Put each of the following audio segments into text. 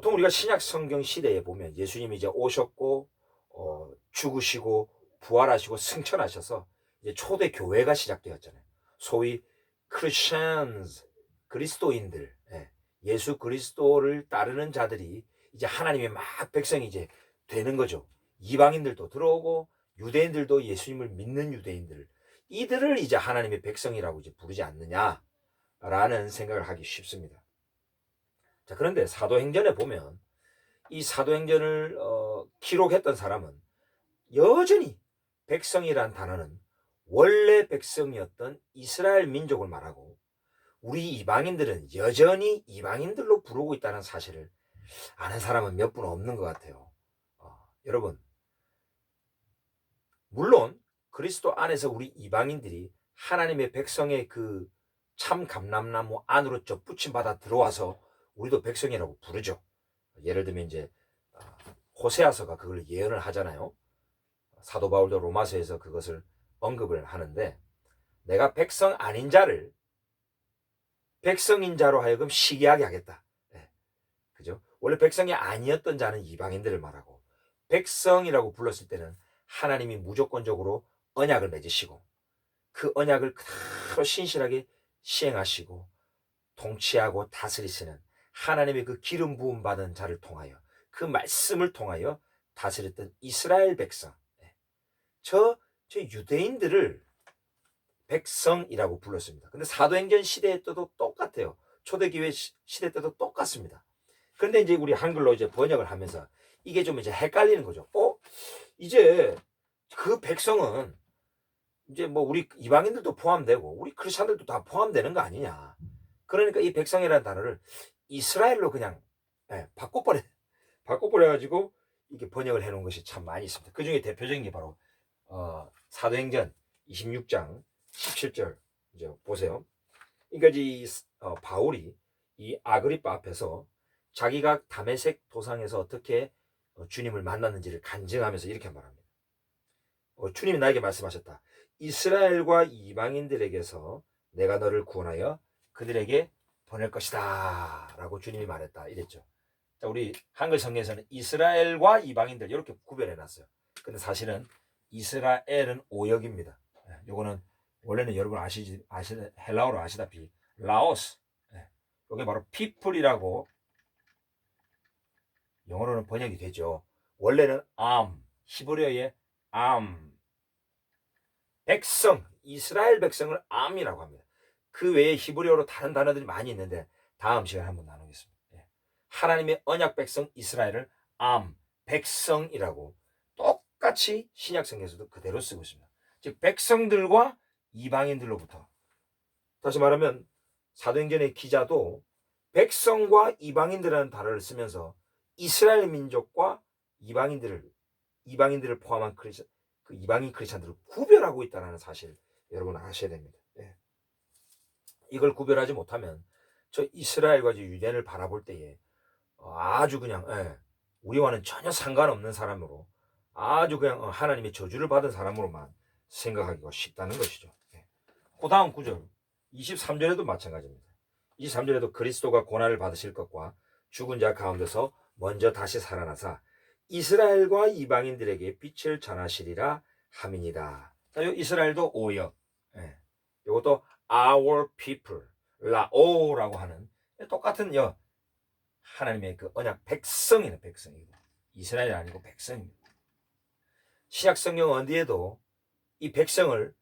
보통 우리가 신약 성경 시대에 보면 예수님이 이제 오셨고 죽으시고 부활하시고 승천하셔서 이제 초대 교회가 시작되었잖아요. 소위 크리스천즈, 그리스도인들, 예수 그리스도를 따르는 자들이 이제 하나님의 막 백성이 이제 되는 거죠. 이방인들도 들어오고 유대인들도 예수님을 믿는 유대인들, 이들을 이제 하나님의 백성이라고 이제 부르지 않느냐라는 생각을 하기 쉽습니다. 자, 그런데 사도행전에 보면 이 사도행전을 기록했던 사람은 여전히 백성이란 단어는 원래 백성이었던 이스라엘 민족을 말하고 우리 이방인들은 여전히 이방인들로 부르고 있다는 사실을 아는 사람은 몇 분 없는 것 같아요. 여러분, 물론 그리스도 안에서 우리 이방인들이 하나님의 백성의 그 참 감람나무 안으로 접붙임 받아 들어와서 우리도 백성이라고 부르죠. 예를 들면 이제 호세아서가 그걸 예언을 하잖아요. 사도 바울도 로마서에서 그것을 언급을 하는데, 내가 백성 아닌 자를 백성인 자로 하여금 시기하게 하겠다. 그죠? 원래 백성이 아니었던 자는 이방인들을 말하고, 백성이라고 불렀을 때는 하나님이 무조건적으로 언약을 맺으시고 그 언약을 그대로 신실하게 시행하시고 통치하고 다스리시는 하나님의 그 기름 부음 받은 자를 통하여, 그 말씀을 통하여 다스렸던 이스라엘 백성, 저 유대인들을 백성이라고 불렀습니다. 근데 사도행전 시대 때도 똑같아요. 초대교회 시대 때도 똑같습니다. 그런데 이제 우리 한글로 이제 번역을 하면서 이게 좀 이제 헷갈리는 거죠. 이제 그 백성은 이제 뭐 우리 이방인들도 포함되고 우리 크리스천들도 다 포함되는 거 아니냐. 그러니까 이 백성이라는 단어를 이스라엘로 그냥 바꿔버려가지고 이게 번역을 해놓은 것이 참 많이 있습니다. 그 중에 대표적인 게 바로 사도행전 26장 17절 이제 보세요. 그러니까 바울이 이 아그리빠 앞에서 자기가 다메섹 도상에서 어떻게 주님을 만났는지를 간증하면서 이렇게 말합니다. 주님이 나에게 말씀하셨다. 이스라엘과 이방인들에게서 내가 너를 구원하여 그들에게 보낼 것이다 라고 주님이 말했다 이랬죠. 자, 우리 한글 성경에서는 이스라엘과 이방인들 이렇게 구별해 놨어요. 근데 사실은 이스라엘은 오역입니다. 요거는 원래는 여러분 헬라어로 아시다시피 라오스, 이게 바로 people이라고 영어로는 번역이 되죠. 원래는 히브리어의 백성, 이스라엘 백성을 암이라고 합니다. 그 외에 히브리어로 다른 단어들이 많이 있는데 다음 시간에 한번 나누겠습니다. 하나님의 언약 백성 이스라엘을 백성이라고 똑같이 신약성경에서도 그대로 쓰고 있습니다. 즉 백성들과 이방인들로부터, 다시 말하면 사도행전의 기자도 백성과 이방인들이라는 단어를 쓰면서 이스라엘 민족과 이방인들을 포함한 그 이방인 크리스천들을 구별하고 있다는 사실 여러분 아셔야 됩니다. 이걸 구별하지 못하면 저 이스라엘과 유대인을 바라볼 때에 아주 그냥 우리와는 전혀 상관없는 사람으로, 아주 그냥 하나님의 저주를 받은 사람으로만 생각하기가 쉽다는 것이죠. 그 다음 구절 23절에도 마찬가지입니다. 23절에도 그리스도가 고난을 받으실 것과 죽은 자 가운데서 먼저 다시 살아나사 이스라엘과 이방인들에게 빛을 전하시리라 함이니라. 자, 요 이스라엘도 오역, 이것도 our people, 라오라고 하는 똑같은 하나님의 그 언약 백성이네, 백성이고 이스라엘이 아니고 백성입니다. 신약 성경 어디에도 이 백성을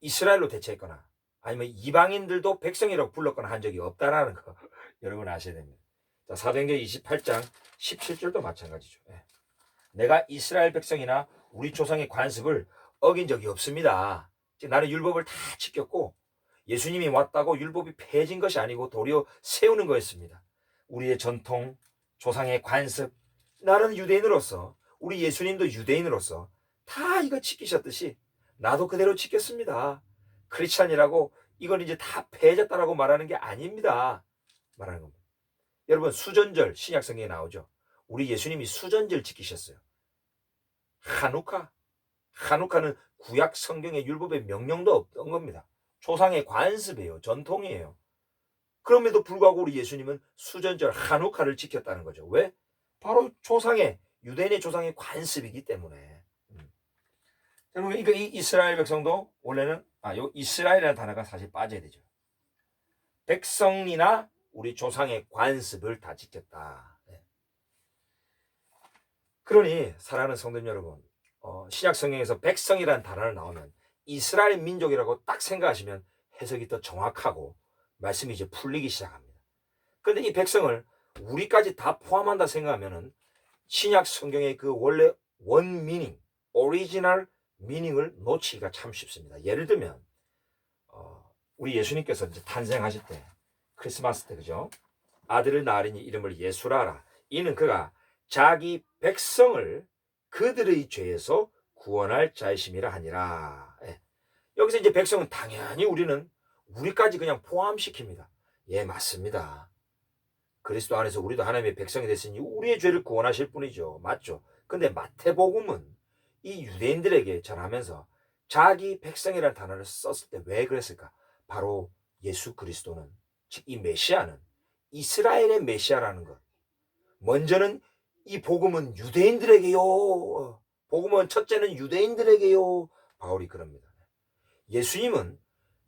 이스라엘로 대체했거나 아니면 이방인들도 백성이라고 불렀거나 한 적이 없다라는 거 여러분 아셔야 됩니다. 자, 사도행전 28장 17절도 마찬가지죠. 내가 이스라엘 백성이나 우리 조상의 관습을 어긴 적이 없습니다. 즉 나는 율법을 다 지켰고 예수님이 왔다고 율법이 폐해진 것이 아니고 도리어 세우는 거였습니다. 우리의 전통, 조상의 관습, 나는 유대인으로서, 우리 예수님도 유대인으로서 다 이거 지키셨듯이 나도 그대로 지켰습니다. 크리스찬이라고 이건 이제 다 폐해졌다라고 말하는 게 아닙니다. 말하는 겁니다. 여러분 수전절 신약 성경에 나오죠. 우리 예수님이 수전절 지키셨어요. 하누카는 구약 성경의 율법의 명령도 없던 겁니다. 조상의 관습이에요. 전통이에요. 그럼에도 불구하고 우리 예수님은 수전절 한우카를 지켰다는 거죠. 왜? 바로 조상의 유대인의 조상의 관습이기 때문에. 여러분, 그러니까 이 이스라엘 백성도 원래는 요 이스라엘이라는 단어가 사실 빠져야 되죠. 백성이나 우리 조상의 관습을 다 지켰다. 네. 그러니 사랑하는 성도님 여러분, 신약 성경에서 백성이라는 단어가 나오면 이스라엘 민족이라고 딱 생각하시면 해석이 더 정확하고 말씀이 이제 풀리기 시작합니다. 그런데 이 백성을 우리까지 다 포함한다 생각하면은 신약 성경의 그 원래 원 미닝, 오리지널 미닝을 놓치기가 참 쉽습니다. 예를 들면 우리 예수님께서 이제 탄생하실 때 크리스마스 때 그죠? 아들을 낳으리니 이름을 예수라 하라. 이는 그가 자기 백성을 그들의 죄에서 구원할 자이심이라 하니라. 예. 여기서 이제 백성은 당연히 우리까지 그냥 포함시킵니다. 예, 맞습니다. 그리스도 안에서 우리도 하나님의 백성이 됐으니 우리의 죄를 구원하실 분이죠. 맞죠? 근데 마태복음은 이 유대인들에게 전하면서 자기 백성이라는 단어를 썼을 때 왜 그랬을까? 바로 예수 그리스도는, 즉 이 메시아는 이스라엘의 메시아라는 것. 먼저는 이 복음은 유대인들에게요. 복음은 첫째는 유대인들에게요. 바울이 그럽니다. 예수님은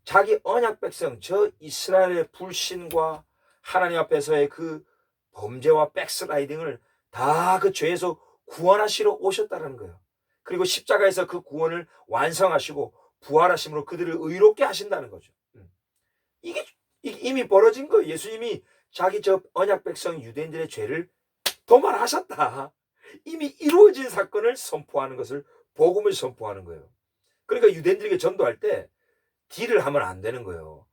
자기 언약 백성, 저 이스라엘의 불신과 하나님 앞에서의 그 범죄와 백스라이딩을 다 그 죄에서 구원하시러 오셨다는 거예요. 그리고 십자가에서 그 구원을 완성하시고 부활하심으로 그들을 의롭게 하신다는 거죠. 이게 이미 벌어진 거예요. 예수님이 자기 저 언약 백성 유대인들의 죄를 도말하셨다. 이미 이루어진 사건을 선포하는 것을 복음을 선포하는 거예요. 그러니까 유대인들에게 전도할 때 딜을 하면 안 되는 거예요.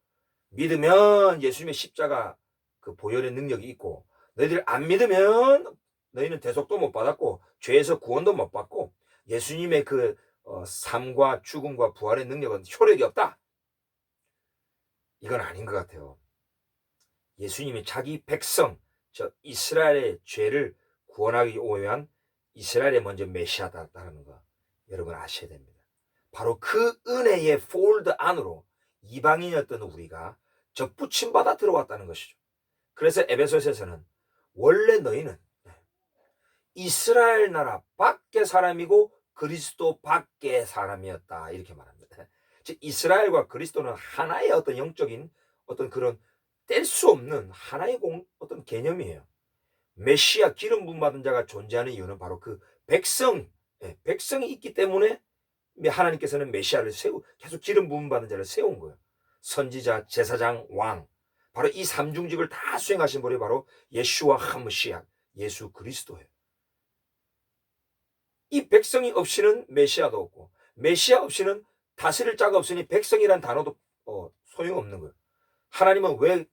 믿으면 예수님의 십자가 그 보혈의 능력이 있고, 너희들 안 믿으면 너희는 대속도 못 받았고 죄에서 구원도 못 받고 예수님의 그 삶과 죽음과 부활의 능력은 효력이 없다. 이건 아닌 것 같아요. 예수님이 자기 백성, 저 이스라엘의 죄를 구원하기 위한 이스라엘의 먼저 메시아다라는 거 여러분 아셔야 됩니다. 바로 그 은혜의 폴드 안으로 이방인이었던 우리가 접붙임받아 들어왔다는 것이죠. 그래서 에베소서에서는 원래 너희는 이스라엘 나라 밖의 사람이고 그리스도 밖의 사람이었다 이렇게 말합니다. 즉 이스라엘과 그리스도는 하나의 어떤 영적인 어떤 그런 뗄 수 없는 하나의 어떤 개념이에요. 메시아 기름 부음 받은 자가 존재하는 이유는 바로 그 백성이 있기 때문에 하나님께서는 메시아를 계속 기름 부음 받은 자를 세운 거예요. 선지자, 제사장, 왕. 바로 이 삼중직을 다 수행하신 분이 바로 예슈와 하므시아, 예수 그리스도예요. 이 백성이 없이는 메시아도 없고 메시아 없이는 다스릴 자가 없으니 백성이란 단어도 소용없는 거예요. 하나님은 왜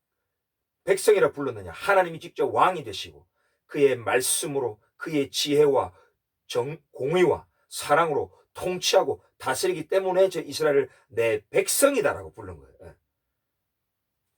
백성이라 불렀느냐? 하나님이 직접 왕이 되시고 그의 말씀으로 그의 지혜와 공의와 사랑으로 통치하고 다스리기 때문에 저 이스라엘을 내 백성이다라고 부른 거예요.